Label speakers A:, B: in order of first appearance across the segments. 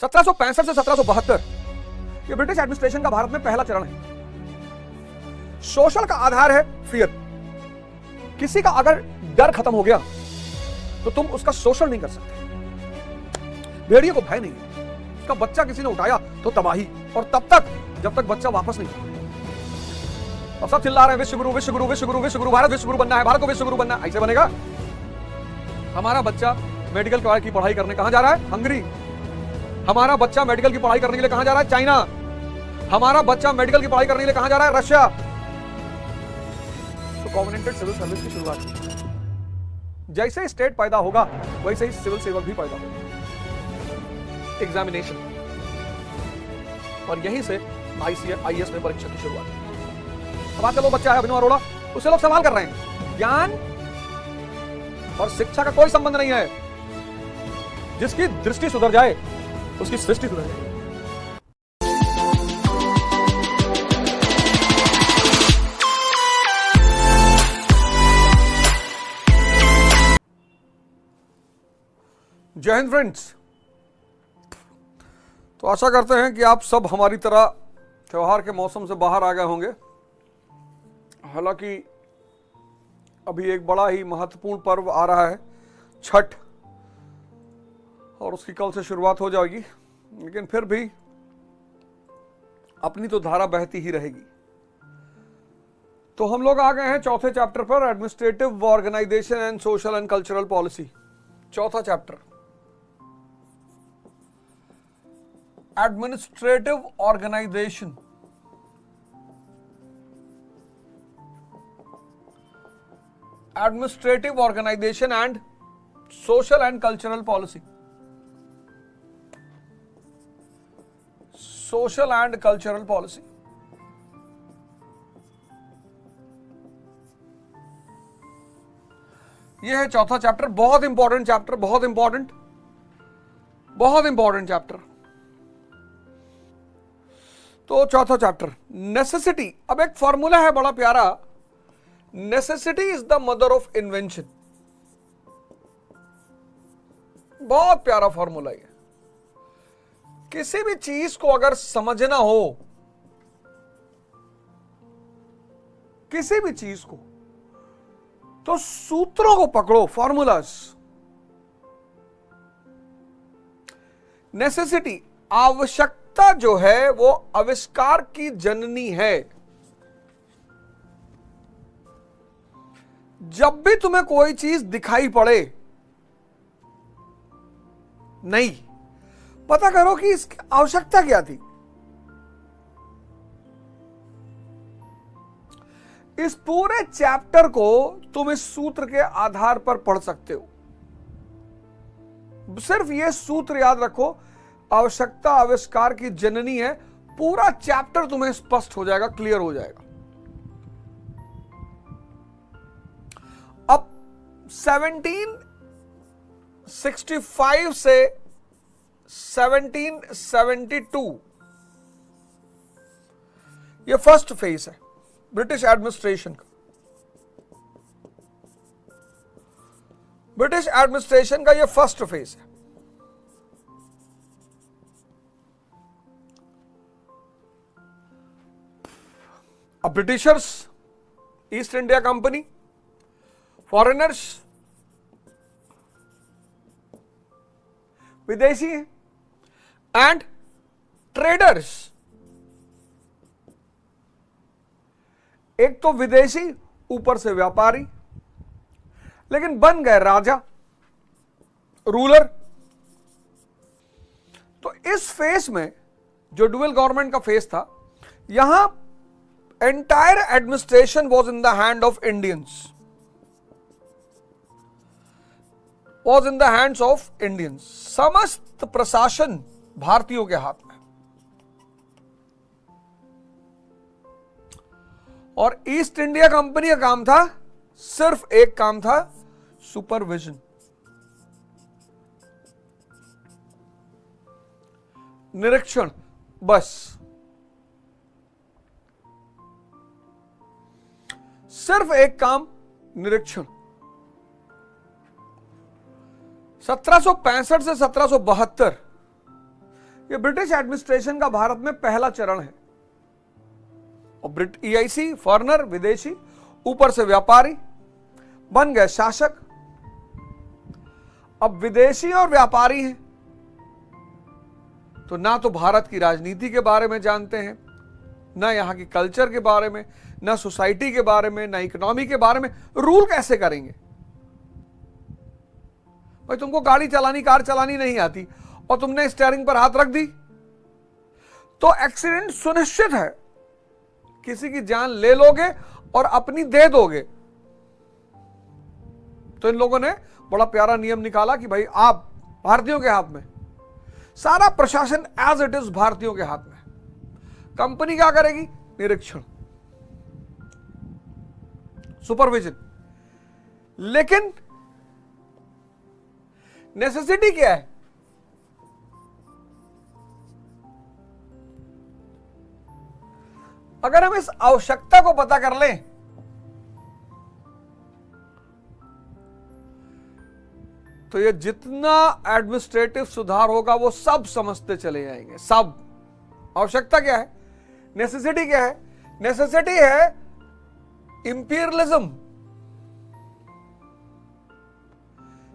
A: 1765 से 1772 ये British administration का भारत में पहला चरण है। सोशल का आधार है फियर। किसी का अगर डर खत्म हो गया तो तुम उसका शोषण नहीं कर सकते। भेड़िए को भय नहीं है, उसका बच्चा किसी ने उठाया तो तबाही, और तब तक जब तक बच्चा वापस नहीं। अब सब चिल्ला रहे हैं विश्व गुरु विश्व गुरु विश्व गुरु विश्व गुरु, भारत विश्व गुरु बनना है, भारत को विश्व गुरु बनना है। ऐसे बनेगा? हमारा बच्चा मेडिकल की पढ़ाई करने कहां जा रहा है? हंगरी। हमारा बच्चा मेडिकल की पढ़ाई करने के लिए कहां जा रहा है? चाइना। हमारा बच्चा मेडिकल की पढ़ाई करने के लिए कहां जा रहा है? रशिया। तो कॉन्वेंटेड सिविल सर्विस की शुरुआत की। जैसे ही स्टेट पैदा होगा वैसे ही सिविल सेवक भी पैदा होगा। एग्जामिनेशन, और यहीं से आईएएस में परीक्षा की शुरुआत। अब आजकल वो बच्चा है अभिनव अरोड़ा, उसे लोग सवाल कर रहे हैं। ज्ञान और शिक्षा का कोई संबंध नहीं है। जिसकी दृष्टि सुधर जाए उसकी सृष्टि सुधर जाए। जय हिंद फ्रेंड्स। तो आशा करते हैं कि आप सब हमारी तरह त्योहार के मौसम से बाहर आ गए होंगे। हालांकि अभी एक बड़ा ही महत्वपूर्ण पर्व आ रहा है, छठ, और उसकी कल से शुरुआत हो जाएगी, लेकिन फिर भी अपनी तो धारा बहती ही रहेगी। तो हम लोग आ गए हैं चौथे चैप्टर पर, administrative organisation and social and cultural policy. चौथा chapter, administrative organisation and social and cultural policy. Social and cultural policy. यह है चौथा चैप्टर। बहुत इंपॉर्टेंट चैप्टर, बहुत इंपॉर्टेंट चैप्टर। तो चौथा चैप्टर, नेसेसिटी। अब एक फॉर्मूला है बड़ा प्यारा, necessity is the mother of invention. बहुत प्यारा फॉर्मूला है। किसी भी चीज को अगर समझना हो, किसी भी चीज को, तो सूत्रों को पकड़ो, फॉर्मूलास। नेसेसिटी, आवश्यकता जो है वो आविष्कार की जननी है। जब भी तुम्हें कोई चीज दिखाई पड़े, नहीं पता करो कि इसकी आवश्यकता क्या थी। इस पूरे चैप्टर को तुम इस सूत्र के आधार पर पढ़ सकते हो। सिर्फ यह सूत्र याद रखो, आवश्यकता आविष्कार की जननी है। पूरा चैप्टर तुम्हें स्पष्ट हो जाएगा, क्लियर हो जाएगा। अब 1765 से 1772 ये फर्स्ट फेज है ब्रिटिश एडमिनिस्ट्रेशन का। ब्रिटिश एडमिनिस्ट्रेशन का ये फर्स्ट फेज है। अब Britishers, east India company, foreigners, विदेशी हैं, एंड ट्रेडर्स। एक तो विदेशी, ऊपर से व्यापारी, लेकिन बन गए राजा, रूलर। तो इस फेस में, जो डुअल गवर्नमेंट का फेस था, यहां entire administration was in the hand of Indians, was in the hands of Indians. समस्त प्रशासन भारतीयों के हाथ में। और ईस्ट इंडिया कंपनी का काम था, सिर्फ एक काम था, सुपरविजन। निरीक्षण, बस। सिर्फ एक काम, निरीक्षण। 1765 से 1772 यह ब्रिटिश एडमिनिस्ट्रेशन का भारत में पहला चरण है। और EIC फॉरेनर, विदेशी, ऊपर से व्यापारी बन गए शासक। अब विदेशी और व्यापारी हैं तो ना तो भारत की राजनीति के बारे में जानते हैं, ना यहां की कल्चर के बारे में, ना सोसाइटी के बारे में, ना इकोनॉमी के बारे में। रूल कैसे करेंगे भाई? तुमको गाड़ी चलानी, कार चलानी नहीं आती और तुमने स्टीयरिंग पर हाथ रख दी तो एक्सीडेंट सुनिश्चित है, किसी की जान ले लोगे और अपनी दे दोगे। तो इन लोगों ने बड़ा प्यारा नियम निकाला कि भाई आप, भारतीयों के हाथ में सारा प्रशासन एज इट इज, भारतीयों के हाथ में। कंपनी क्या करेगी? निरीक्षण, सुपरविजन। लेकिन नेसेसिटी क्या है? अगर हम इस आवश्यकता को पता कर लें तो ये जितना एडमिनिस्ट्रेटिव सुधार होगा वो सब समझते चले जाएंगे। सब। आवश्यकता क्या है? नेसेसिटी क्या है? नेसेसिटी है इंपीरियलिज्म,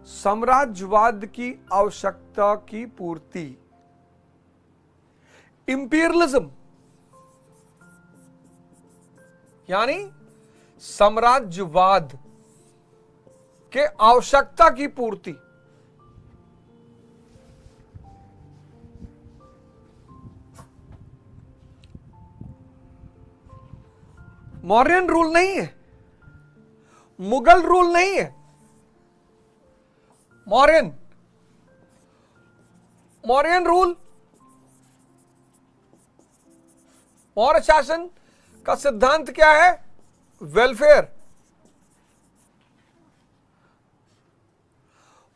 A: साम्राज्यवाद की आवश्यकता की पूर्ति। इंपीरियलिज्म यानी साम्राज्यवाद के आवश्यकता की पूर्ति। मौर्यन रूल नहीं है, मुगल रूल नहीं है। मौर्यन रूल, मौर्य शासन का सिद्धांत क्या है? वेलफेयर।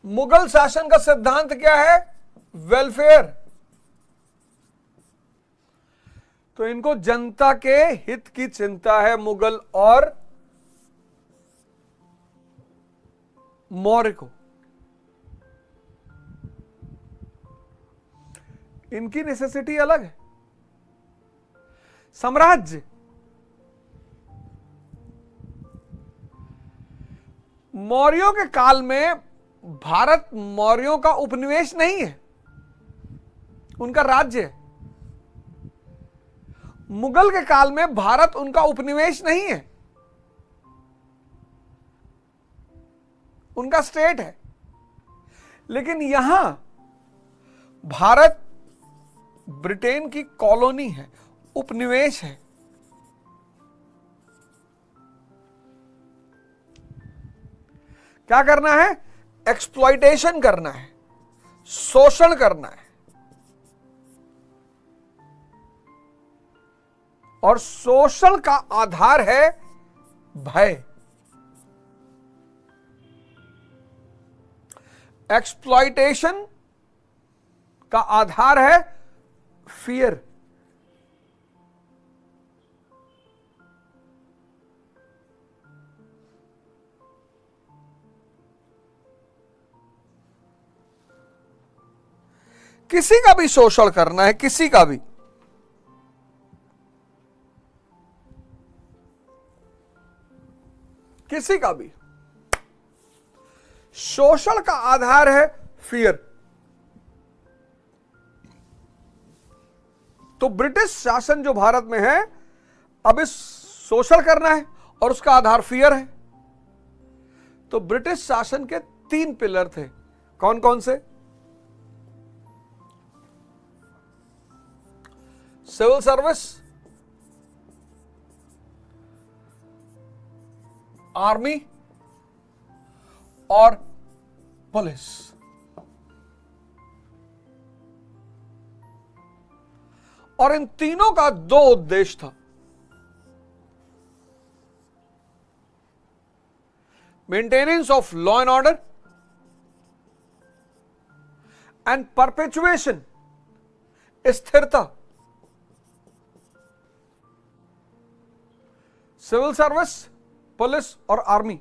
A: मुगल शासन का सिद्धांत क्या है? वेलफेयर। तो इनको जनता के हित की चिंता है, मुगल और मौर्य को। इनकी नेसेसिटी अलग है। साम्राज्य, मौर्यों के काल में भारत मौर्यों का उपनिवेश नहीं है, उनका राज्य है। मुगल के काल में भारत उनका उपनिवेश नहीं है, उनका स्टेट है। लेकिन यहां भारत ब्रिटेन की कॉलोनी है, उपनिवेश है। क्या करना है? एक्सप्लॉइटेशन करना है, शोषण करना है। और शोषण का आधार है भय। एक्सप्लॉइटेशन का आधार है फियर। किसी का भी शोषण करना है, किसी का भी। किसी का भी शोषण का आधार है फियर। तो ब्रिटिश शासन जो भारत में है, अब इस शोषण करना है और उसका आधार फियर है। तो ब्रिटिश शासन के 3 पिलर थे। कौन कौन से? सिविल सर्विस, आर्मी और पुलिस। और इन तीनों का 2 उद्देश्य था। Maintenance of law and order and perpetuation, स्थिरता। सिविल सर्विस, पुलिस और आर्मी।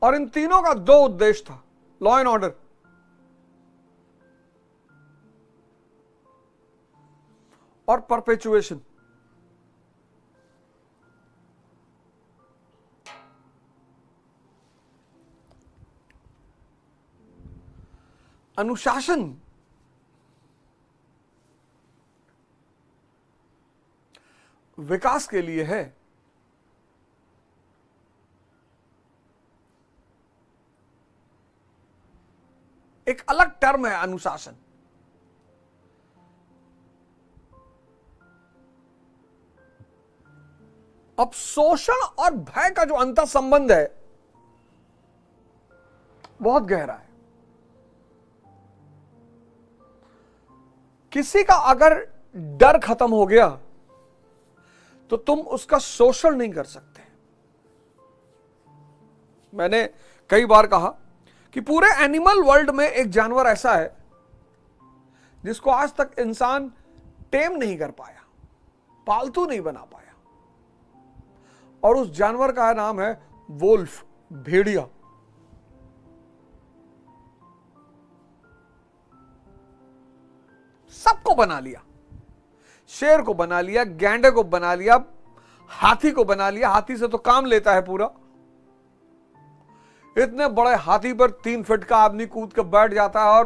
A: और इन तीनों का 2 उद्देश्य था, लॉ एंड ऑर्डर। और परपेचुएशन। अनुशासन विकास के लिए है। एक अलग टर्म है अनुशासन। अब शोषण और भय का जो अंतर संबंध है बहुत गहरा है। किसी का अगर डर खत्म हो गया तो तुम उसका शोषण नहीं कर सकते। मैंने कई बार कहा कि पूरे एनिमल वर्ल्ड में एक जानवर ऐसा है जिसको आज तक इंसान टेम नहीं कर पाया, पालतू नहीं बना पाया, और उस जानवर का नाम है वोल्फ, भेड़िया। सबको बना लिया, शेर को बना लिया, गैंडे को बना लिया, हाथी को बना लिया। हाथी से तो काम लेता है पूरा। इतने बड़े हाथी पर 3 फीट का आदमी कूद कर बैठ जाता है और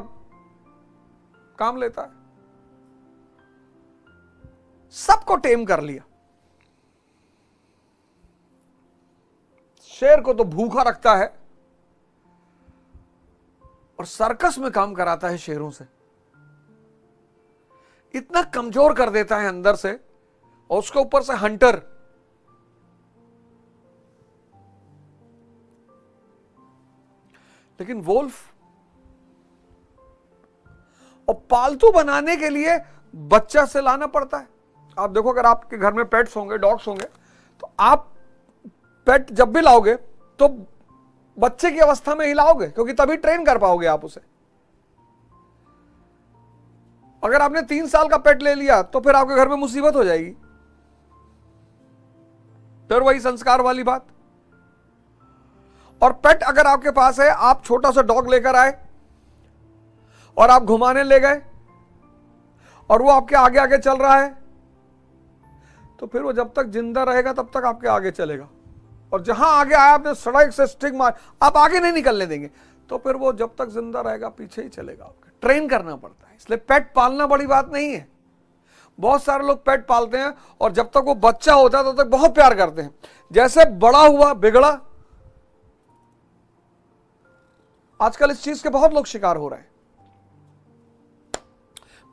A: काम लेता है। सबको टेम कर लिया। शेर को तो भूखा रखता है और सर्कस में काम कराता है शेरों से। इतना कमजोर कर देता है अंदर से, और उसके ऊपर से हंटर। लेकिन वोल्फ, और पालतू बनाने के लिए बच्चा से लाना पड़ता है। आप देखो, अगर आपके घर में पेट्स होंगे, डॉग्स होंगे, तो आप पेट जब भी लाओगे तो बच्चे की अवस्था में ही लाओगे, क्योंकि तभी ट्रेन कर पाओगे आप उसे। अगर आपने 3 साल का पेट ले लिया तो फिर आपके घर में मुसीबत हो जाएगी। फिर वही संस्कार वाली बात। और पेट अगर आपके पास है, आप छोटा सा डॉग लेकर आए और आप घुमाने ले गए और वो आपके आगे आगे चल रहा है, तो फिर वो जब तक जिंदा रहेगा तब तक आपके आगे चलेगा। और जहां आगे आया आपने सड़क से स्टिक मार, आप आगे नहीं निकलने देंगे, तो फिर वो जब तक जिंदा रहेगा पीछे ही चलेगा। आपके ट्रेन करना पड़ता है। इसलिए पेट पालना बड़ी बात नहीं है। बहुत सारे लोग पेट पालते हैं और जब तक वो बच्चा होता है तब तक बहुत प्यार करते हैं। जैसे बड़ा हुआ बिगड़ा। आजकल इस चीज के बहुत लोग शिकार हो रहे हैं।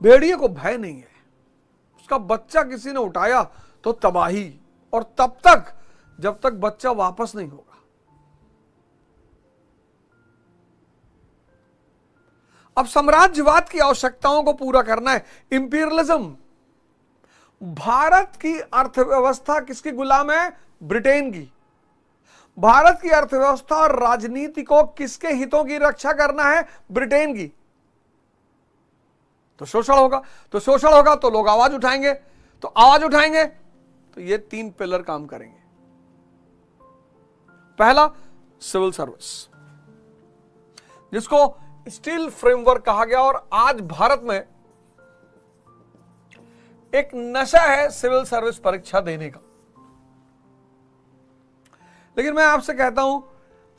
A: भेड़िए को भय नहीं है, उसका बच्चा किसी ने उठाया तो तबाही, और तब तक जब तक बच्चा वापस नहीं होगा। अब साम्राज्यवाद की आवश्यकताओं को पूरा करना है, इंपीरियलिज्म। भारत की अर्थव्यवस्था किसकी गुलाम है? ब्रिटेन की। भारत की अर्थव्यवस्था और राजनीति को किसके हितों की रक्षा करना है? ब्रिटेन की। तो शोषण होगा, तो शोषण होगा तो लोग आवाज उठाएंगे, तो आवाज उठाएंगे तो ये 3 पिलर काम करेंगे। पहला, सिविल सर्विस, जिसको स्टील फ्रेमवर्क कहा गया। और आज भारत में एक नशा है सिविल सर्विस परीक्षा देने का। लेकिन मैं आपसे कहता हूं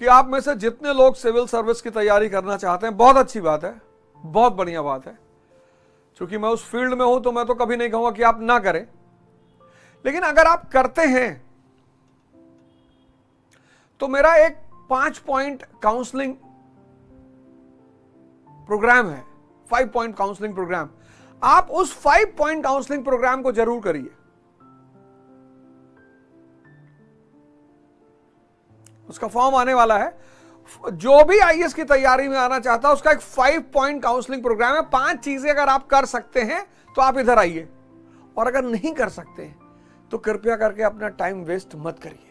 A: कि आप में से जितने लोग सिविल सर्विस की तैयारी करना चाहते हैं, बहुत अच्छी बात है, बहुत बढ़िया बात है। क्योंकि मैं उस फील्ड में हूं तो मैं तो कभी नहीं कहूंगा कि आप ना करें। लेकिन अगर आप करते हैं तो मेरा एक 5 पॉइंट काउंसलिंग प्रोग्राम है, 5 पॉइंट काउंसलिंग प्रोग्राम। आप उस 5 पॉइंट काउंसलिंग प्रोग्राम को जरूर करिए। उसका फॉर्म आने वाला है। जो भी आईएएस की तैयारी में आना चाहता है, उसका एक 5 पॉइंट काउंसलिंग प्रोग्राम है। 5 चीजें अगर आप कर सकते हैं तो आप इधर आइए, और अगर नहीं कर सकते तो कृपया करके अपना टाइम वेस्ट मत करिए।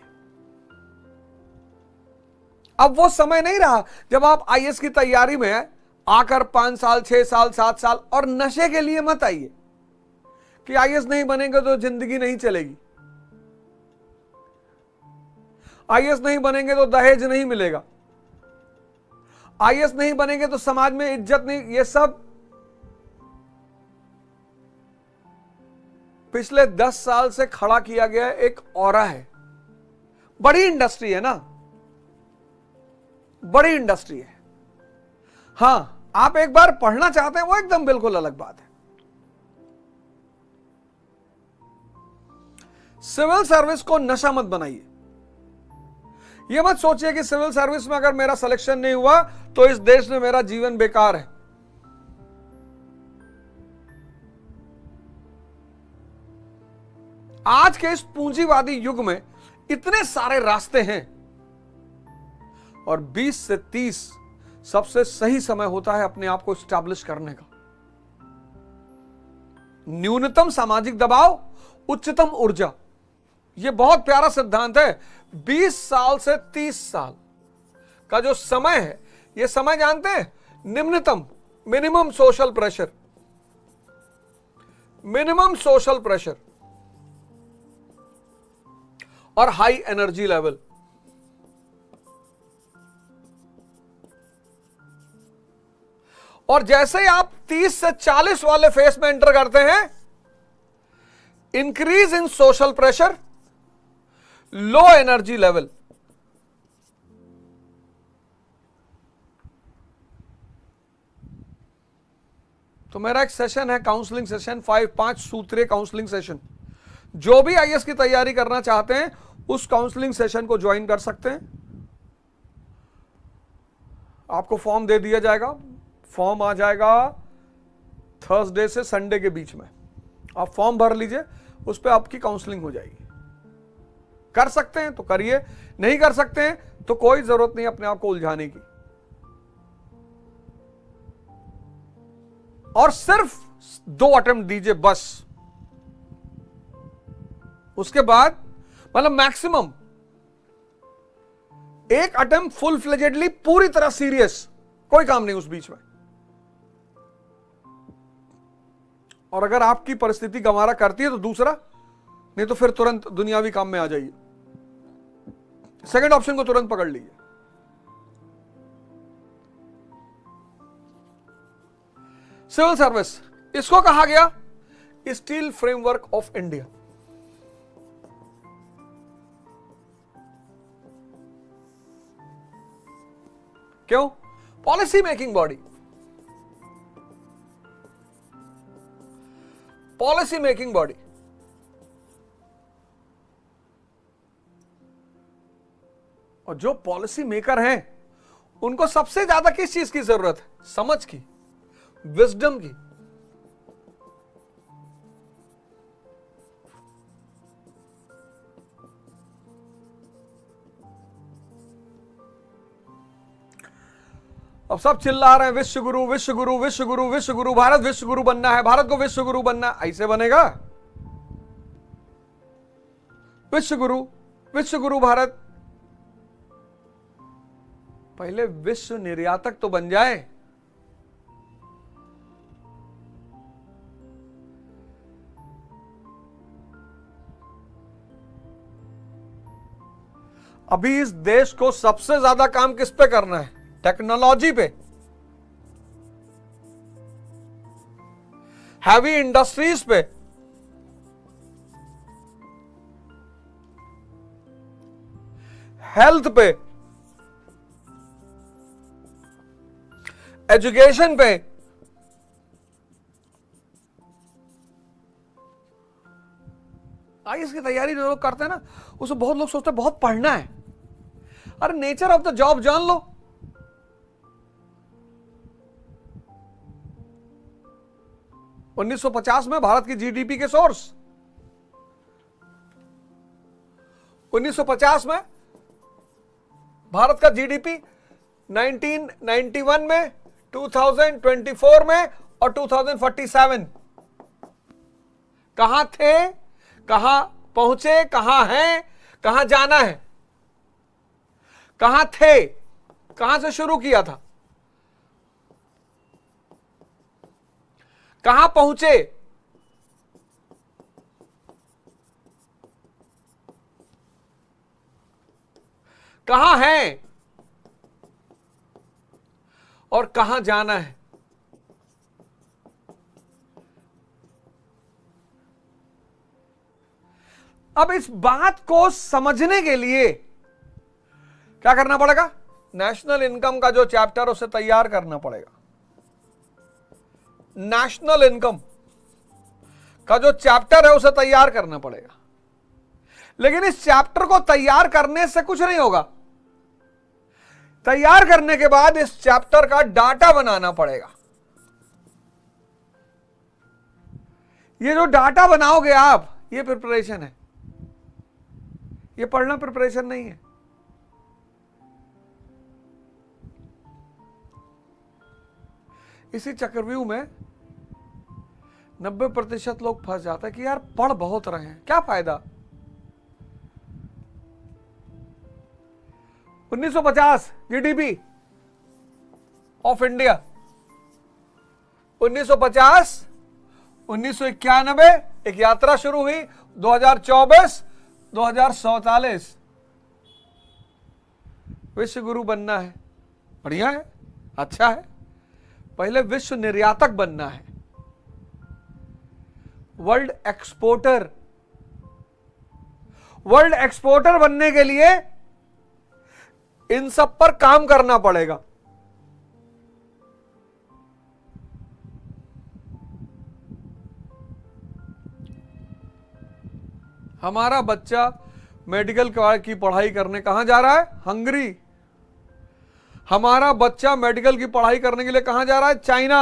A: अब वो समय नहीं रहा जब आप आईएएस की तैयारी में आकर 5 साल, 6 साल, 7 साल, और नशे के लिए मत आइए कि आईएएस नहीं बनेंगे तो जिंदगी नहीं चलेगी, आईएएस नहीं बनेंगे तो दहेज नहीं मिलेगा, आईएएस नहीं बनेंगे तो समाज में इज्जत नहीं। ये सब पिछले 10 साल से खड़ा किया गया एक ऑरा है। बड़ी इंडस्ट्री है ना, बड़ी इंडस्ट्री है। हां, आप एक बार पढ़ना चाहते हैं वो एकदम बिल्कुल अलग बात है। सिविल सर्विस को नशा मत बनाइए। यह मत सोचिए कि सिविल सर्विस में अगर मेरा सिलेक्शन नहीं हुआ तो इस देश में मेरा जीवन बेकार है। आज के इस पूंजीवादी युग में इतने सारे रास्ते हैं और 20 से 30 सबसे सही समय होता है अपने आप को स्टैब्लिश करने का। न्यूनतम सामाजिक दबाव, उच्चतम ऊर्जा, यह बहुत प्यारा सिद्धांत है। 20 साल से 30 साल का जो समय है, यह समय जानते हैं, निम्नतम, minimum social pressure, minimum social pressure और हाई एनर्जी लेवल। और जैसे ही आप 30 से 40 वाले फेस में एंटर करते हैं, increase in social pressure, low energy level. तो मेरा एक सेशन है, काउंसलिंग सेशन, 5 सूत्रीय काउंसलिंग सेशन। जो भी आईएएस की तैयारी करना चाहते हैं उस काउंसलिंग सेशन को ज्वाइन कर सकते हैं। आपको फॉर्म दे दिया जाएगा, फॉर्म आ जाएगा थर्सडे से संडे के बीच में। आप फॉर्म भर लीजिए, उस पर आपकी काउंसलिंग हो जाएगी। कर सकते हैं तो करिए, नहीं कर सकते हैं तो कोई जरूरत नहीं अपने आप को उलझाने की। और सिर्फ 2 अटेम्प्ट दीजिए बस। उसके बाद मतलब मैक्सिमम 1 अटेम्प्ट फुल फ्लेजेडली, पूरी तरह सीरियस, कोई काम नहीं उस बीच में। और अगर आपकी परिस्थिति गंवारा करती है तो दूसरा, नहीं तो फिर तुरंत दुनियावी काम में आ जाइए। सेकंड ऑप्शन को तुरंत पकड़ लीजिए। सिविल सर्विस, इसको कहा गया स्टील फ्रेमवर्क ऑफ इंडिया। क्यों? Policy making body, policy making body. और जो पॉलिसी मेकर हैं उनको सबसे ज्यादा किस चीज की जरूरत है? समझ की, विजडम की। अब सब चिल्ला रहे हैं विश्व गुरु, विश्व गुरु, विश्व गुरु, विश्व गुरु, भारत विश्व गुरु बनना है, भारत को विश्व गुरु बनना। ऐसे बनेगा? विश्व गुरु, विश्व गुरु भारत। पहले विश्व निर्यातक तो बन जाए। अभी इस देश को सबसे ज्यादा काम किस पे करना है? टेक्नोलॉजी पे, हैवी इंडस्ट्रीज पे, हेल्थ पे, एजुकेशन पे। आईएएस की तैयारी जो लोग करते हैं ना, उसमें बहुत लोग सोचते हैं बहुत पढ़ना है। अरे नेचर ऑफ द जॉब जान लो। – 1950 में भारत की जीडीपी के सोर्स, 1950 में भारत का जीडीपी, 1991 में, 2024 में और 2047 कहां थे, कहां पहुंचे, कहां हैं, कहां जाना है? कहां थे, कहां से शुरू किया था, कहां पहुंचे? कहां हैं और कहां जाना है? अब इस बात को समझने के लिए क्या करना पड़ेगा? नेशनल इनकम का जो चैप्टर उसे तैयार करना पड़ेगा। नेशनल इनकम का जो चैप्टर है उसे तैयार करना पड़ेगा। लेकिन इस चैप्टर को तैयार करने से कुछ नहीं होगा। तैयार करने के बाद इस चैप्टर का डाटा बनाना पड़ेगा। ये जो डाटा बनाओगे आप, ये प्रिपरेशन है, ये पढ़ना प्रिपरेशन नहीं है। इसी चक्रव्यूह में 90% लोग फंस जाते हैं कि यार पढ़ बहुत रहे हैं, क्या फायदा। 1950 जीडीपी ऑफ इंडिया, 1950 1991 एक यात्रा शुरू हुई, 2024 2047 विश्व गुरु बनना है। बढ़िया है, अच्छा है। पहले विश्व निर्यातक बनना है, वर्ल्ड एक्सपोर्टर। वर्ल्ड एक्सपोर्टर बनने के लिए इन सब पर काम करना पड़ेगा। हमारा बच्चा मेडिकल की पढ़ाई करने कहां जा रहा है? हंगरी। हमारा बच्चा मेडिकल की पढ़ाई करने के लिए कहां जा रहा है? चाइना।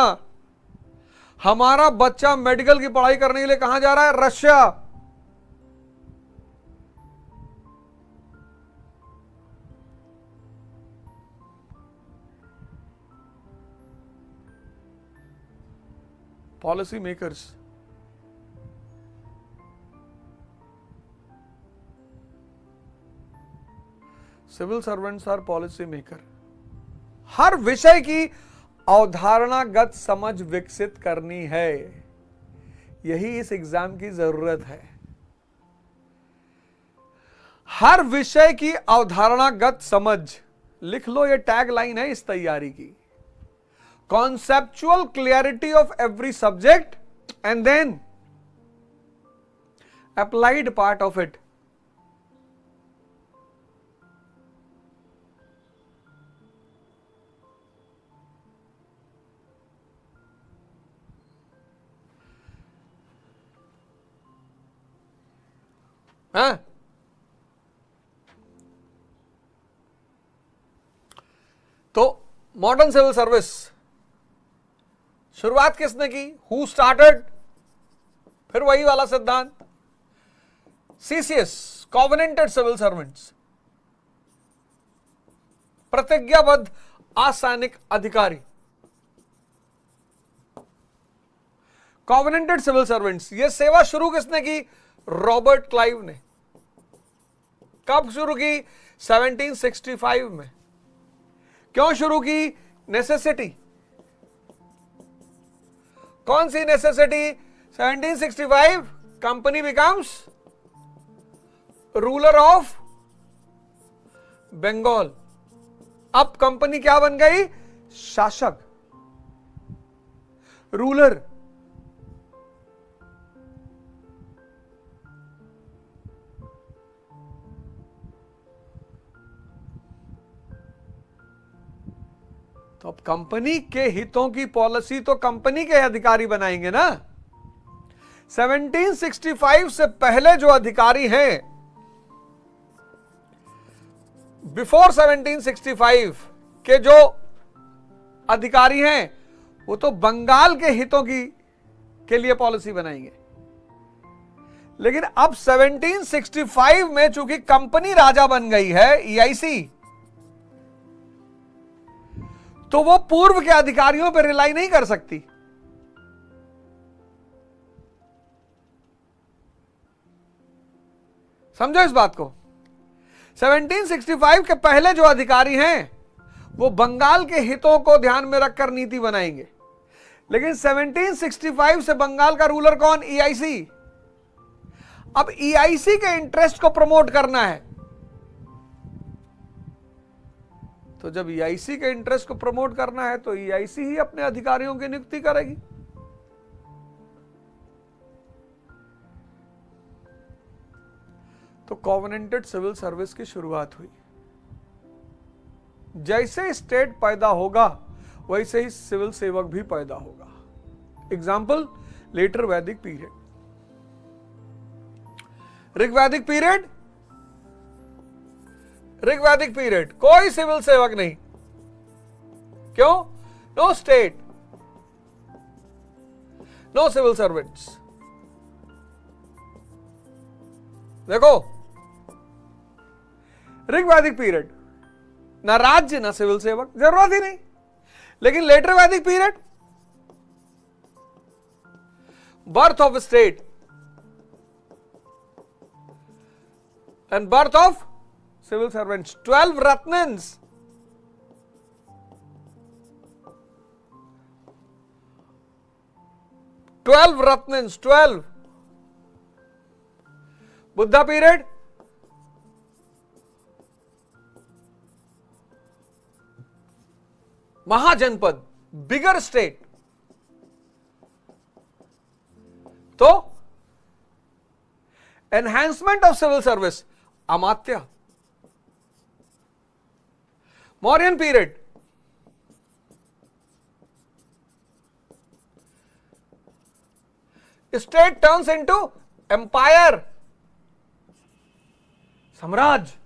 A: हमारा बच्चा मेडिकल की पढ़ाई करने के लिए कहां जा रहा है? Russia. Policy makers, civil servants are policy maker. हर विषय की अवधारणागत समझ विकसित करनी है, यही इस एग्जाम की जरूरत है। हर विषय की अवधारणागत समझ, लिख लो, ये टैग लाइन है इस तैयारी की। Conceptual clarity of every subject and then applied part of it. हाँ? तो मॉडर्न सिविल सर्विस शुरुआत किसने की? Who started? फिर वही वाला सिद्धांत, सीसीएस, कॉवेनेंटेड सिविल सर्वेंट्स, प्रतिज्ञाबद्ध असैनिक अधिकारी। कॉवेनेंटेड सिविल सर्वेंट्स, ये सेवा शुरू किसने की? रॉबर्ट क्लाइव ने। कब शुरू की? 1765 में। क्यों शुरू की? नेसेसिटी। कौन सी necessity? 1765 company becomes ruler of Bengal. अब कंपनी क्या बन गई? शासक, रूलर। तो अब कंपनी के हितों की पॉलिसी तो कंपनी के अधिकारी बनाएंगे ना। 1765 से पहले जो अधिकारी हैं, बिफोर 1765 के जो अधिकारी हैं, वो तो बंगाल के हितों के लिए पॉलिसी बनाएंगे। लेकिन अब 1765 में चूंकि कंपनी राजा बन गई है, ईआईसी, तो वो पूर्व के अधिकारियों पर रिलाई नहीं कर सकती। समझो इस बात को। 1765 के पहले जो अधिकारी हैं, वो बंगाल के हितों को ध्यान में रखकर नीति बनाएंगे। लेकिन 1765 से बंगाल का रूलर कौन? ईआईसी। अब ईआईसी के इंटरेस्ट को प्रमोट करना है, तो जब ईआईसी के इंटरेस्ट को प्रमोट करना है तो ईआईसी ही अपने अधिकारियों की नियुक्ति करेगी। तो कॉवेनेंटेड सिविल सर्विस की शुरुआत हुई। जैसे स्टेट पैदा होगा वैसे ही सिविल सेवक भी पैदा होगा। Example, later Vedic period, Rigvedic period, Rigvedic period कोई सिविल सेवक नहीं। क्यों? No state, no civil servants. देखो, ऋग्वैदिक पीरियड ना राज्य ना सिविल सेवक, जरूरत ही नहीं। लेकिन later Vedic period, birth of state and birth of civil servants, 12 ratnins. Ratnins 12। Buddha period, Mahajanapada, bigger state. तो enhancement of civil service, amatya. Mauryan period, state turns into empire, साम्राज्य।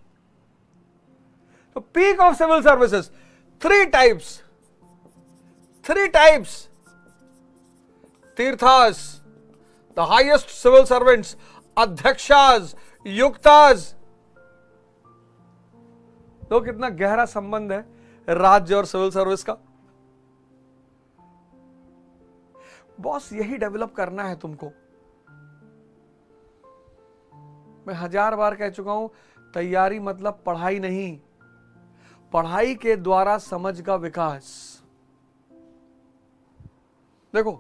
A: तो peak of civil services, three types, tirthas, the highest civil servants, adhyakshas, yuktas. तो कितना गहरा संबंध है राज्य और सिविल सर्विस का। बॉस, यही डेवलप करना है तुमको। मैं 1000 बार कह चुका हूं, तैयारी मतलब पढ़ाई नहीं, पढ़ाई के द्वारा समझ का विकास। देखो,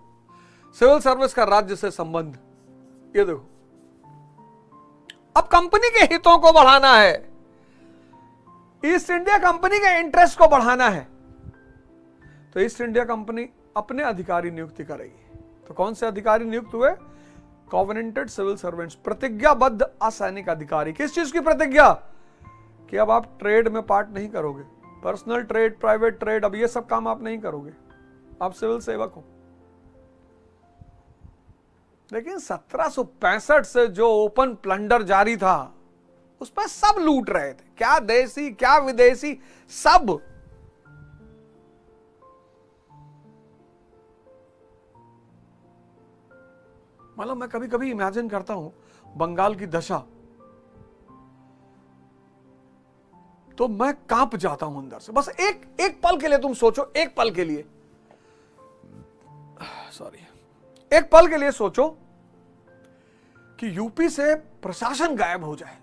A: सिविल सर्विस का राज्य से संबंध, ये देखो। अब कंपनी के हितों को बढ़ाना है, ईस्ट इंडिया कंपनी के इंटरेस्ट को बढ़ाना है, तो ईस्ट इंडिया कंपनी अपने अधिकारी नियुक्ति करेगी। तो कौन से अधिकारी नियुक्त हुए? कॉवेनेंटेड सिविल सर्वेंट्स, प्रतिज्ञाबद्ध असैनिक अधिकारी। किस चीज की प्रतिज्ञा? कि अब आप ट्रेड में पार्ट नहीं करोगे, पर्सनल ट्रेड, प्राइवेट ट्रेड, अब ये सब काम आप नहीं करोगे, आप सिविल सेवक हो। लेकिन 1765 से जो ओपन प्लंडर जारी था, उस पर सब लूट रहे थे, क्या देसी क्या विदेशी, सब। मतलब मैं कभी कभी इमेजिन करता हूं बंगाल की दशा, तो मैं कांप जाता हूं अंदर से। बस एक पल के लिए तुम सोचो, एक पल के लिए, सॉरी, एक पल के लिए सोचो कि यूपी से प्रशासन गायब हो जाए।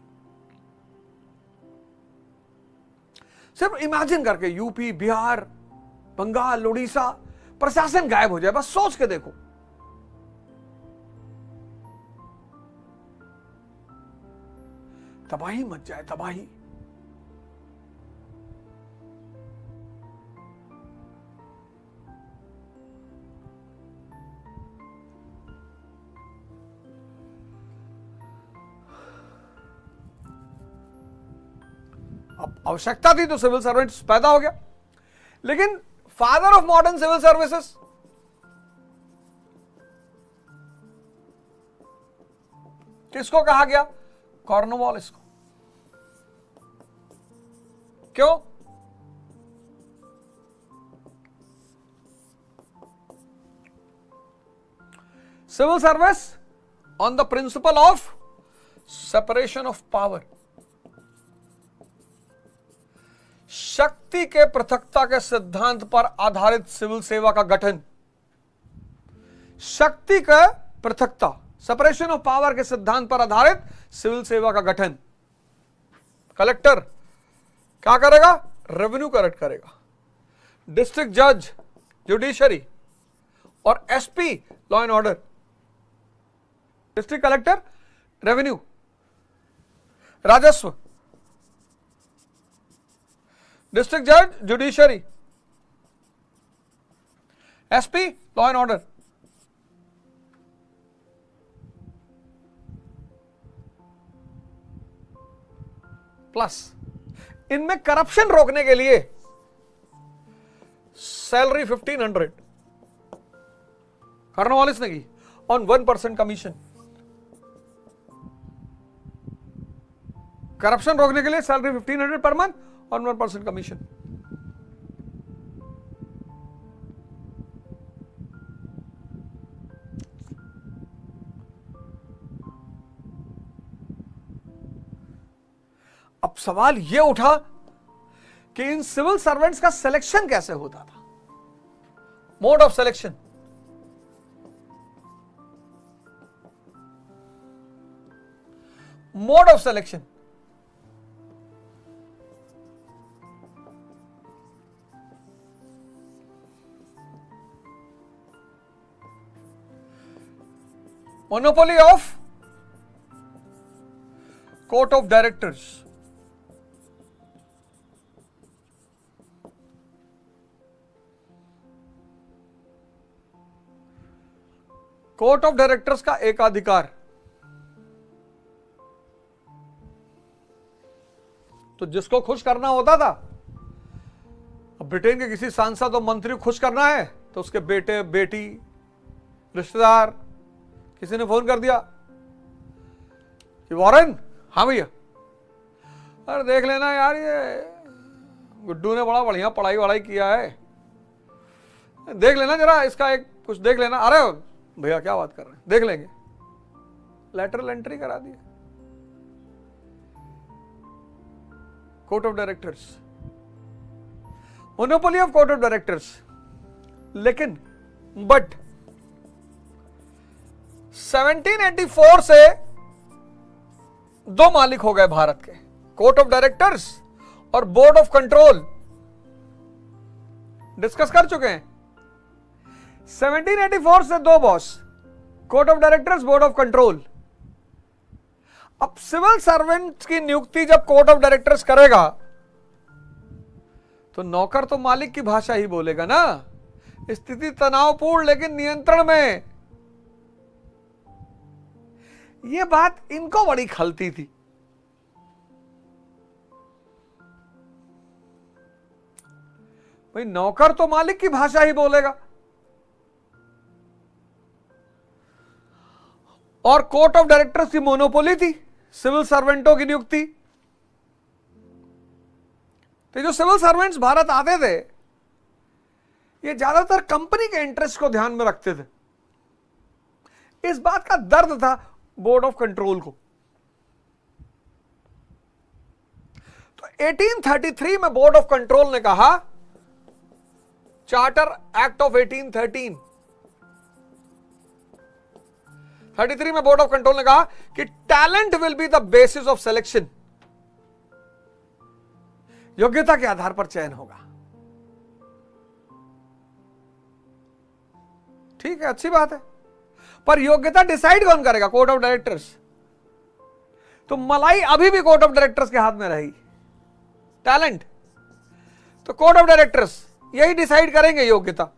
A: सिर्फ इमेजिन करके, यूपी, बिहार, बंगाल, उड़ीसा, प्रशासन गायब हो जाए, बस सोच के देखो। तबाही मच जाए, तबाही। अब आवश्यकता थी तो सिविल सर्वेंट्स पैदा हो गया। लेकिन father of modern civil services, किसको कहा गया? कॉर्नवालिस को। क्यों? Civil service on the principle of separation of power, शक्ति के पृथकता के सिद्धांत पर आधारित सिविल सेवा का गठन। शक्ति का पृथकता, सेपरेशन ऑफ पावर के सिद्धांत पर आधारित सिविल सेवा का गठन। कलेक्टर क्या करेगा? रेवेन्यू कलेक्ट करेगा। डिस्ट्रिक्ट जज जुडिशरी, और SP law and order. District collector revenue, राजस्व, डिस्ट्रिक्ट जज judiciary, SP law and order. Plus इनमें करप्शन रोकने के लिए सैलरी 1500 कार्नवालिस ने की ऑन 1% कमीशन। करप्शन रोकने के लिए salary 1500 per month on 1% commission. अब सवाल यह उठा कि इन सिविल सर्वेंट्स का सिलेक्शन कैसे होता था, mode of selection. Mode of selection monopoly of court of directors. Court of directors का एकाधिकार। तो जिसको खुश करना होता था, अब ब्रिटेन के किसी सांसद और मंत्री को खुश करना है तो उसके बेटे बेटी रिश्तेदार किसी ने फोन कर दिया कि वॉरेन, हाँ भैया, अरे देख लेना यार, ये गुड्डू ने बड़ा बढ़िया पढ़ाई वढ़ाई किया है, देख लेना जरा इसका एक कुछ देख लेना। अरे भैया क्या बात कर रहे हैं, देख लेंगे। लेटरल एंट्री करा दिया। Court of directors, monopoly of court of directors. लेकिन बट 1784 से दो मालिक हो गए भारत के, कोर्ट ऑफ डायरेक्टर्स और बोर्ड ऑफ कंट्रोल। डिस्कस कर चुके हैं। 1784 से दो boss, court of directors, board of control. अब सिविल सर्वेंट की नियुक्ति जब कोर्ट ऑफ डायरेक्टर्स करेगा तो नौकर तो मालिक की भाषा ही बोलेगा ना। स्थिति तनावपूर्ण लेकिन नियंत्रण में। यह बात इनको बड़ी खलती थी। भाई नौकर तो मालिक की भाषा ही बोलेगा और कोर्ट ऑफ डायरेक्टर्स की मोनोपोली थी सिविल सर्वेंटों की नियुक्ति। तो जो सिविल सर्वेंट्स भारत आते थे ये ज्यादातर कंपनी के इंटरेस्ट को ध्यान में रखते थे। इस बात का दर्द था बोर्ड ऑफ कंट्रोल को। तो 1833 में बोर्ड ऑफ कंट्रोल ने कहा, चार्टर एक्ट ऑफ 1813, 33 में बोर्ड ऑफ कंट्रोल ने कहा कि talent will be the basis of selection. योग्यता के आधार पर चयन होगा। ठीक है, अच्छी बात है, पर योग्यता डिसाइड कौन करेगा? Court of directors. तो मलाई अभी भी कोर्ट ऑफ डायरेक्टर्स के हाथ में रही। टैलेंट तो कोर्ट ऑफ डायरेक्टर्स यही डिसाइड करेंगे योग्यता।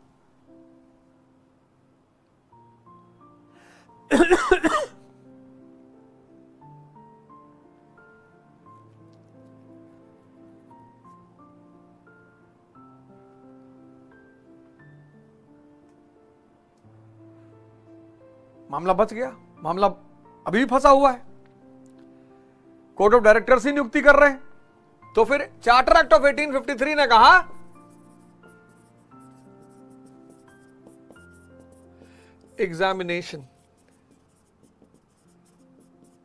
A: मामला बच गया, मामला अभी भी फंसा हुआ है। कोर्ट ऑफ डायरेक्टर्स ही नियुक्ति कर रहे हैं। तो फिर चार्टर एक्ट ऑफ 1853 ने कहा एग्जामिनेशन,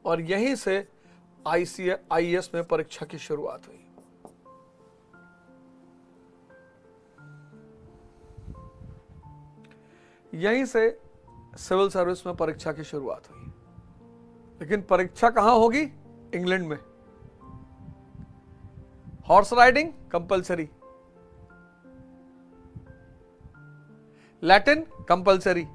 A: और यहीं से आईएएस में परीक्षा की शुरुआत हुई। यहीं से सिविल सर्विस में परीक्षा की शुरुआत हुई। लेकिन परीक्षा कहां होगी? इंग्लैंड में। Horse riding compulsory, Latin compulsory,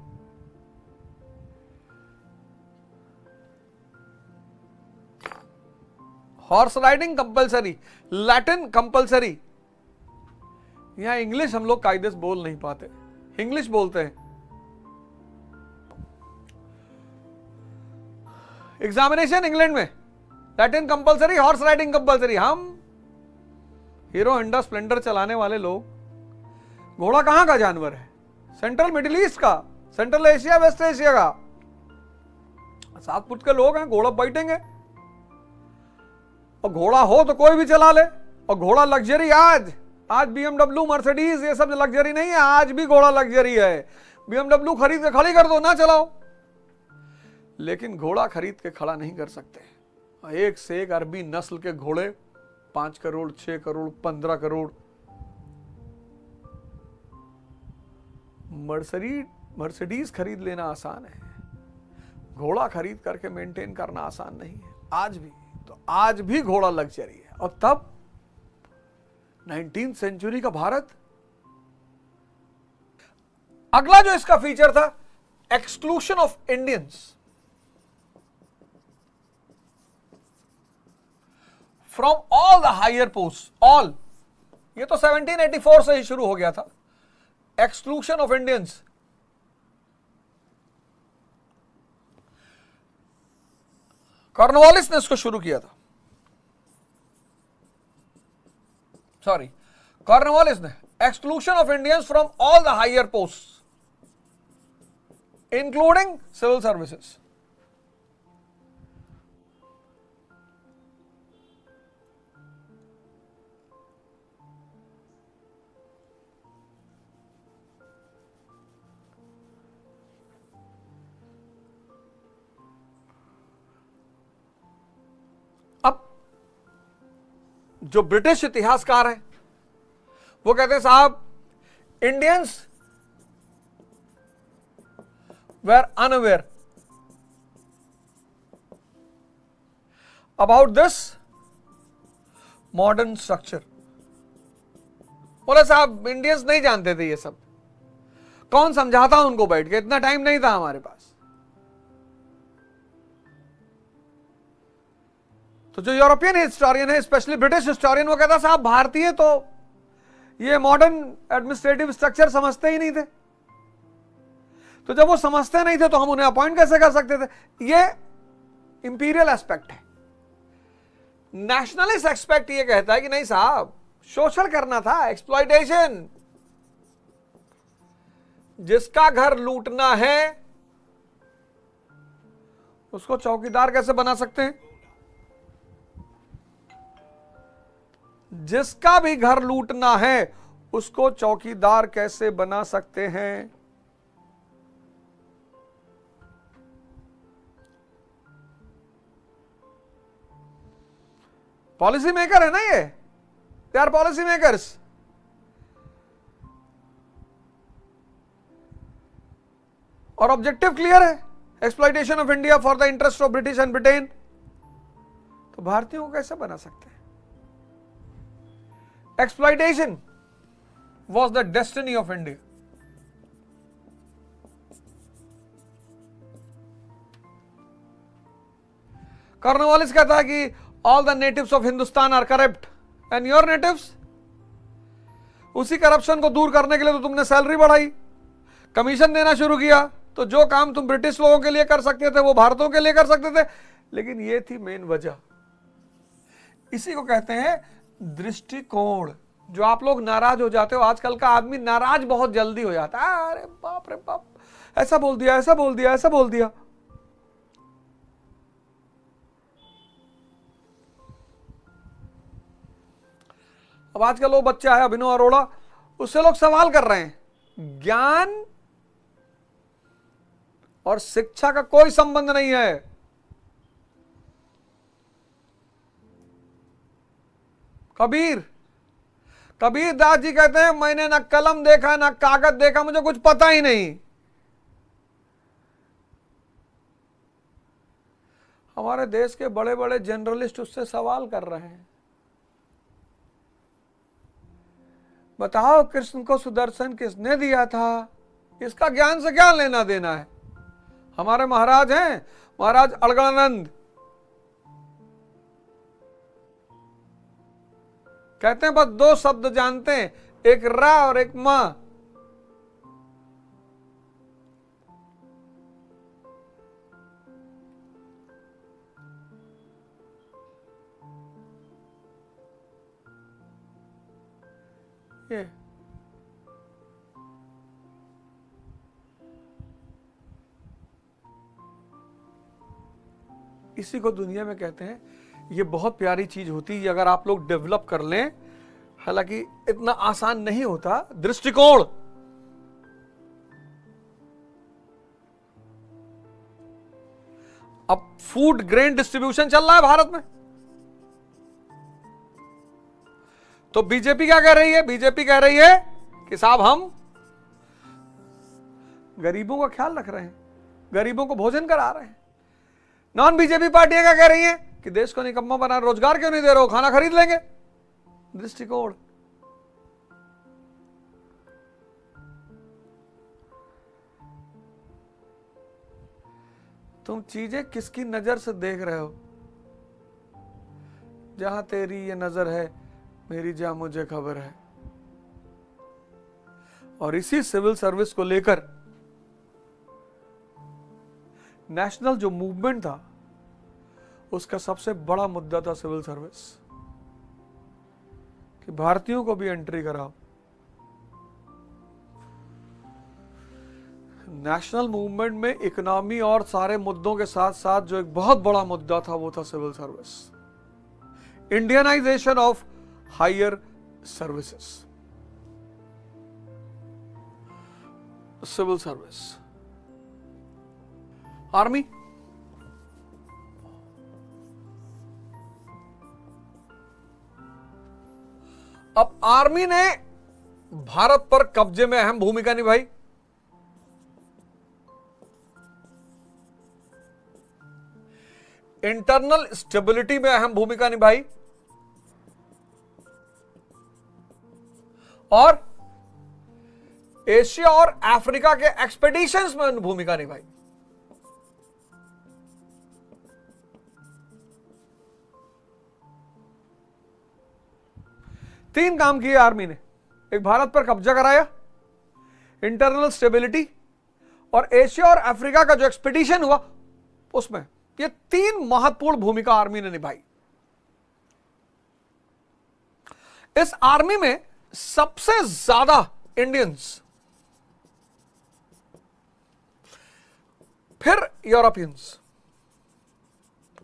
A: horse riding compulsory, Latin compulsory. यहां इंग्लिश हम लोग कायदे से बोल नहीं पाते, इंग्लिश बोलते हैं। एग्जामिनेशन इंग्लैंड में Latin compulsory, horse riding compulsory. हम हीरो होंडा स्प्लेंडर चलाने वाले लोग, घोड़ा कहां का जानवर है? सेंट्रल मिडिल ईस्ट का, सेंट्रल एशिया, वेस्ट एशिया का। 7 फुट के लोग हैं, घोड़ा बैठेंगे। और घोड़ा हो तो कोई भी चला ले। और घोड़ा लग्जरी, आज BMW, मर्सिडीज ये सब लग्जरी नहीं है, आज भी घोड़ा लग्जरी है। BMW खरीद के खड़ी कर दो, ना चलाओ, लेकिन घोड़ा खरीद के खड़ा नहीं कर सकते। एक से एक अरबी नस्ल के घोड़े, 5 करोड़, 6 करोड़, 15 करोड़। मर्सिडीज खरीद लेना आसान है, घोड़ा खरीद करके मेंटेन करना आसान नहीं है। आज भी, तो आज भी घोड़ा लग्जरी है। और तब 19th सेंचुरी का भारत। अगला जो इसका फीचर था, exclusion of Indians from all the higher post. All, ये तो 1784 से ही शुरू हो गया था। एक्सक्लूशन ऑफ इंडियंस, कॉर्नवालिस ने इसको शुरू किया था। सॉरी, कॉर्नवालिस ने exclusion of Indians from all the higher post including civil services. जो ब्रिटिश इतिहासकार हैं वो कहते हैं, साहब, Indians were unaware about this modern structure. बोले साहब, इंडियंस नहीं जानते थे ये सब, कौन समझाता उनको बैठ के, इतना टाइम नहीं था हमारे पास। तो जो यूरोपियन हिस्टोरियन है, स्पेशली ब्रिटिश हिस्टोरियन, वो कहता साहब भारतीय तो ये मॉडर्न एडमिनिस्ट्रेटिव स्ट्रक्चर समझते ही नहीं थे। तो जब वो समझते नहीं थे तो हम उन्हें अपॉइंट कैसे कर सकते थे? ये इंपीरियल एस्पेक्ट है। नेशनलिस्ट एस्पेक्ट ये कहता है कि नहीं साहब, शोषण करना था, एक्सप्लॉइटेशन। जिसका घर लूटना है उसको चौकीदार कैसे बना सकते हैं? जिसका भी घर लूटना है उसको चौकीदार कैसे बना सकते हैं? पॉलिसी मेकर है ना ये, दे आर पॉलिसी मेकर्स। और ऑब्जेक्टिव क्लियर है, exploitation of India for the interest of British and Britain. तो भारतीयों को कैसे बना सकते हैं? Exploitation was the destiny of India. Cornwallis कहता है कि all the natives of Hindustan are corrupt and your natives। उसी करप्शन को दूर करने के लिए तो तुमने सैलरी बढ़ाई, कमीशन देना शुरू किया, तो जो काम तुम ब्रिटिश लोगों के लिए कर सकते थे वो भारतीयों के लिए कर सकते थे। लेकिन ये थी मेन वजह। इसी को कहते हैं दृष्टिकोण। जो आप लोग नाराज हो जाते हो, आजकल का आदमी नाराज बहुत जल्दी हो जाता है। अरे बाप रे बाप, ऐसा बोल दिया, ऐसा बोल दिया, ऐसा बोल दिया। अब आजकल वो बच्चा है अभिनव अरोड़ा, उससे लोग सवाल कर रहे हैं। ज्ञान और शिक्षा का कोई संबंध नहीं है। कबीर दास जी कहते हैं, मैंने ना कलम देखा ना कागज देखा, मुझे कुछ पता ही नहीं। हमारे देश के बड़े बड़े जर्नलिस्ट उससे सवाल कर रहे हैं, बताओ कृष्ण को सुदर्शन किसने दिया था? इसका ज्ञान से क्या लेना देना है? हमारे महाराज हैं, महाराज अड़गड़ानंद, कहते हैं बस 2 शब्द जानते हैं, एक रा और एक मां। ये इसी को दुनिया में कहते हैं, ये बहुत प्यारी चीज होती है अगर आप लोग डेवलप कर लें, हालांकि इतना आसान नहीं होता। दृष्टिकोण, अब फूड ग्रेन डिस्ट्रीब्यूशन चल रहा है भारत में, तो बीजेपी क्या कह रही है? बीजेपी कह रही है कि साहब हम गरीबों का ख्याल रख रहे हैं, गरीबों को भोजन करा रहे हैं। नॉन बीजेपी पार्टियां क्या कह रही हैं कि देश को निकम्मा बना, रोजगार क्यों नहीं दे रहे हो, खाना खरीद लेंगे। दृष्टिकोण, तुम चीजें किसकी नजर से देख रहे हो? जहां तेरी ये नजर है मेरी जा मुझे खबर है। और इसी सिविल सर्विस को लेकर नेशनल जो मूवमेंट था उसका सबसे बड़ा मुद्दा था सिविल सर्विस, कि भारतीयों को भी एंट्री कराओ। नेशनल मूवमेंट में इकोनॉमी और सारे मुद्दों के साथ साथ जो एक बहुत बड़ा मुद्दा था वो था civil service, Indianisation of higher services, civil service. Army, अब आर्मी ने भारत पर कब्जे में अहम भूमिका निभाई। इंटरनल स्टेबिलिटी में अहम भूमिका निभाई और एशिया और अफ्रीका के एक्सपेडिशंस में भूमिका निभाई। तीन काम किए आर्मी ने, एक भारत पर कब्जा कराया, इंटरनल स्टेबिलिटी और एशिया और अफ्रीका का जो एक्सपेडिशन हुआ उसमें। ये तीन महत्वपूर्ण भूमिका आर्मी ने निभाई। इस आर्मी में सबसे ज्यादा इंडियंस, फिर यूरोपियंस।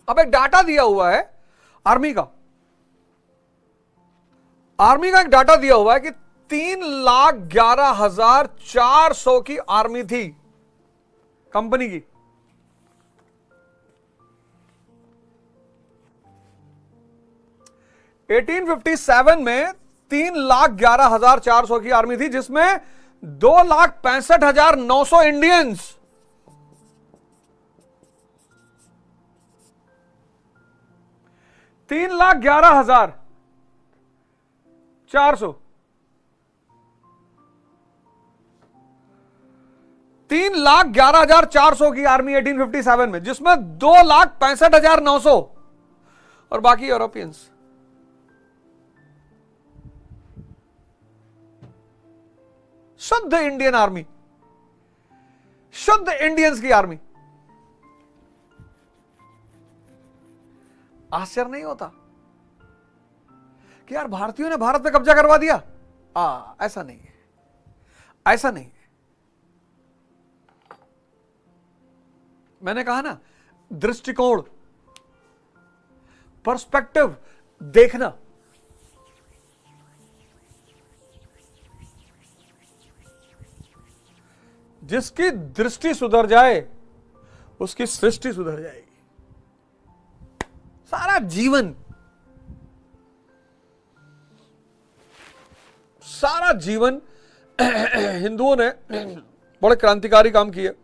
A: अब एक डाटा दिया हुआ है आर्मी का, एक डाटा दिया हुआ है कि 3,11,400 की आर्मी थी कंपनी की। (1857) में 3,11,400 की आर्मी थी, जिसमें 2,65,900 इंडियंस, 3,11,400, 3,11,400 की आर्मी 1857 में, जिसमें 2,65,900 और बाकी यूरोपियंस। शुद्ध इंडियन आर्मी, शुद्ध इंडियंस की आर्मी। आश्चर्य नहीं होता कि यार भारतीयों ने भारत पे कब्जा करवा दिया? ऐसा नहीं है, ऐसा नहीं है। मैंने कहा ना, दृष्टिकोण, पर्सपेक्टिव देखना। जिसकी दृष्टि सुधर जाए उसकी सृष्टि सुधर जाएगी। सारा जीवन, सारा जीवन हिंदुओं ने बड़े क्रांतिकारी काम किए।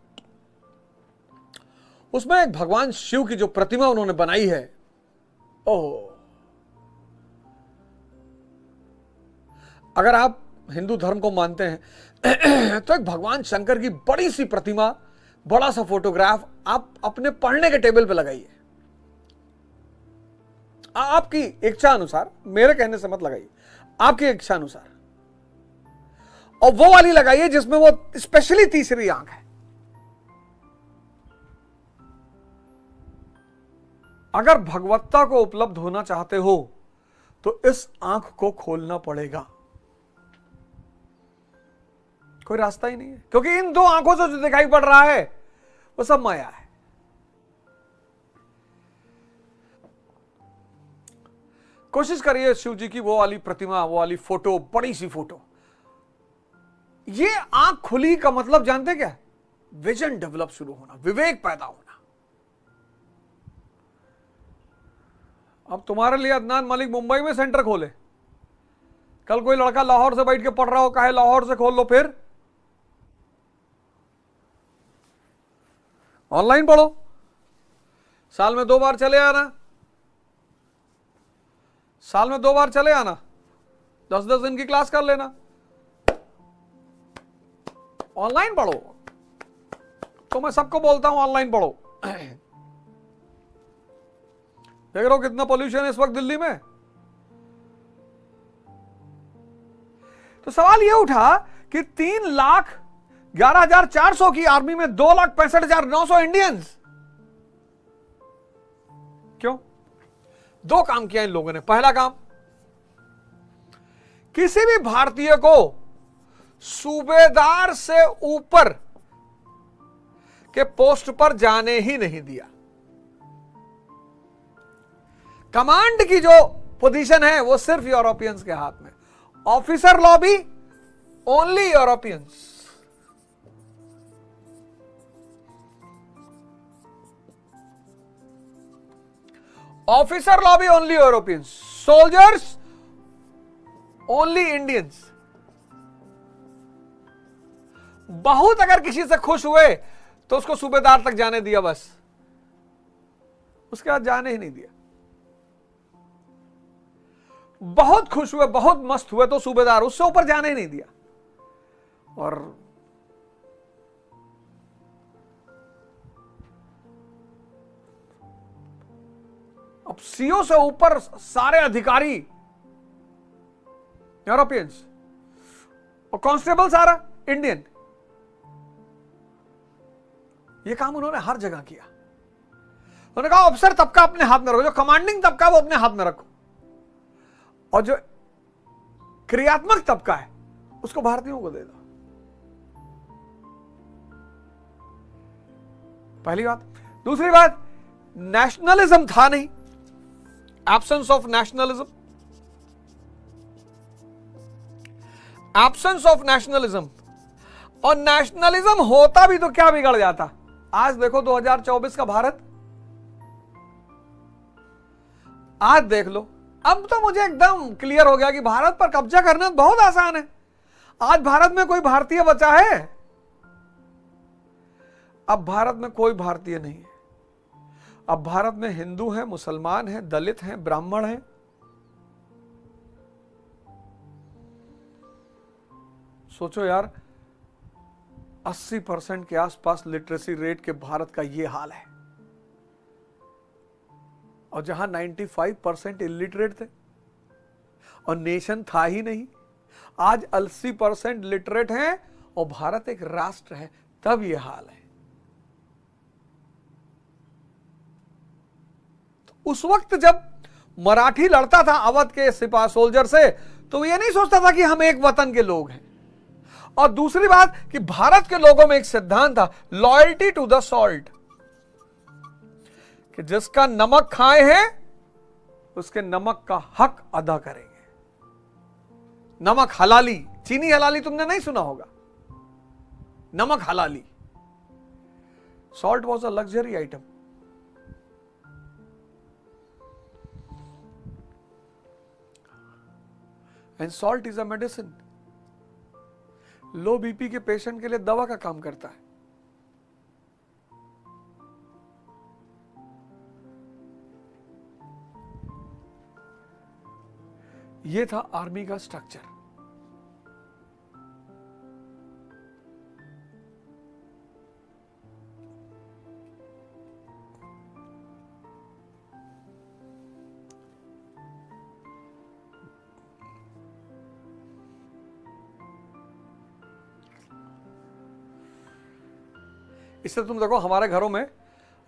A: उसमें एक भगवान शिव की जो प्रतिमा उन्होंने बनाई है, ओह, अगर आप हिंदू धर्म को मानते हैं तो एक भगवान शंकर की बड़ी सी प्रतिमा, बड़ा सा फोटोग्राफ आप अपने पढ़ने के टेबल पे लगाइए। आपकी इच्छा अनुसार, मेरे कहने से मत लगाइए, आपकी इच्छा अनुसार। और वो वाली लगाइए जिसमें वो स्पेशली तीसरी आंख है। अगर भगवत्ता को उपलब्ध होना चाहते हो तो इस आंख को खोलना पड़ेगा। कोई रास्ता ही नहीं है, क्योंकि इन दो आंखों से जो दिखाई पड़ रहा है वो सब माया है। कोशिश करिए शिव जी की वो वाली प्रतिमा, वो वाली फोटो, बड़ी सी फोटो। ये आंख खुली का मतलब जानते क्या? विजन डेवलप शुरू होना, विवेक पैदा होना। अब तुम्हारे लिए अदनान मलिक मुंबई में सेंटर खोले, कल कोई लड़का लाहौर से बैठ के पढ़ रहा हो, कहे लाहौर से खोल लो, फिर ऑनलाइन पढ़ो, साल में 2 बार चले आना, साल में 2 बार चले आना, 10-10 दिन की क्लास कर लेना, ऑनलाइन पढ़ो। तो मैं सबको बोलता हूं ऑनलाइन पढ़ो। देख रहे हो कितना पोल्यूशन है इस वक्त दिल्ली में। तो सवाल यह उठा कि 3,11,400 की आर्मी में 2,65,900 इंडियंस, क्यों? 2 काम किया इन लोगों ने। पहला काम, किसी भी भारतीय को सूबेदार से ऊपर के पोस्ट पर जाने ही नहीं दिया। कमांड की जो पोजीशन है वो सिर्फ यूरोपियंस के हाथ में। Officer lobby only Europeans. Officer lobby only Europeans, soldiers only Indians. बहुत अगर किसी से खुश हुए तो उसको सूबेदार तक जाने दिया, बस उसके बाद जाने ही नहीं दिया। बहुत खुश हुए, बहुत मस्त हुए तो सूबेदार, उससे ऊपर जाने ही नहीं दिया। और अब सीओ से ऊपर सारे अधिकारी यूरोपियंस और कांस्टेबल सारा इंडियन। ये काम उन्होंने हर जगह किया। उन्होंने कहा अफसर तबका अपने हाथ में रखो, जो कमांडिंग तबका वो अपने हाथ में रखो, और जो क्रियात्मक तबका है उसको भारतीयों को दे दो। पहली बात। दूसरी बात, नेशनलिज्म था नहीं, absence of nationalism, absence of nationalism. और नेशनलिज्म होता भी तो क्या बिगड़ जाता। आज देखो 2024 का भारत, आज देख लो। अब तो मुझे एकदम क्लियर हो गया कि भारत पर कब्जा करना बहुत आसान है। आज भारत में कोई भारतीय बचा है? अब भारत में कोई भारतीय नहीं है। अब भारत में हिंदू हैं, मुसलमान हैं, दलित हैं, ब्राह्मण हैं। सोचो यार, 80% के आसपास लिटरेसी रेट के भारत का यह हाल है, और जहां 95% इलिटरेट थे और नेशन था ही नहीं, आज 80% लिटरेट हैं और भारत एक राष्ट्र है, तब यह हाल है। तो उस वक्त जब मराठी लड़ता था अवध के सिपाही सोल्जर से, तो ये नहीं सोचता था कि हम एक वतन के लोग हैं। और दूसरी बात कि भारत के लोगों में एक सिद्धांत था, लॉयल्टी टू द सॉल्ट, कि जिसका नमक खाए हैं उसके नमक का हक अदा करेंगे। नमक हलाली, चीनी हलाली तुमने नहीं सुना होगा, नमक हलाली। Salt was a luxury item. And salt is a medicine. Low BP के पेशेंट के लिए दवा का काम करता है। यह था आर्मी का स्ट्रक्चर। इससे तुम देखो, हमारे घरों में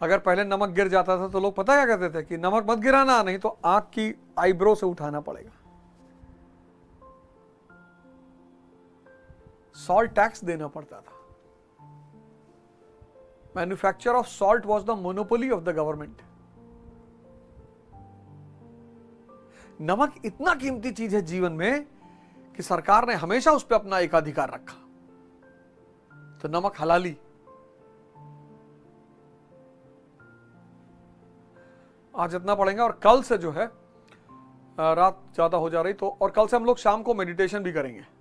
A: अगर पहले नमक गिर जाता था तो लोग पता क्या कहते थे कि नमक मत गिराना, नहीं तो आंख की आईब्रो से उठाना पड़ेगा। सॉल्ट टैक्स देना पड़ता था। Manufacture of salt was the monopoly of the government. नमक इतना कीमती चीज है जीवन में कि सरकार ने हमेशा उस पर अपना एकाधिकार रखा। तो नमक हलाली। आज इतना पढ़ेंगे और कल से जो है रात ज्यादा हो जा रही, तो और कल से हम लोग शाम को मेडिटेशन भी करेंगे।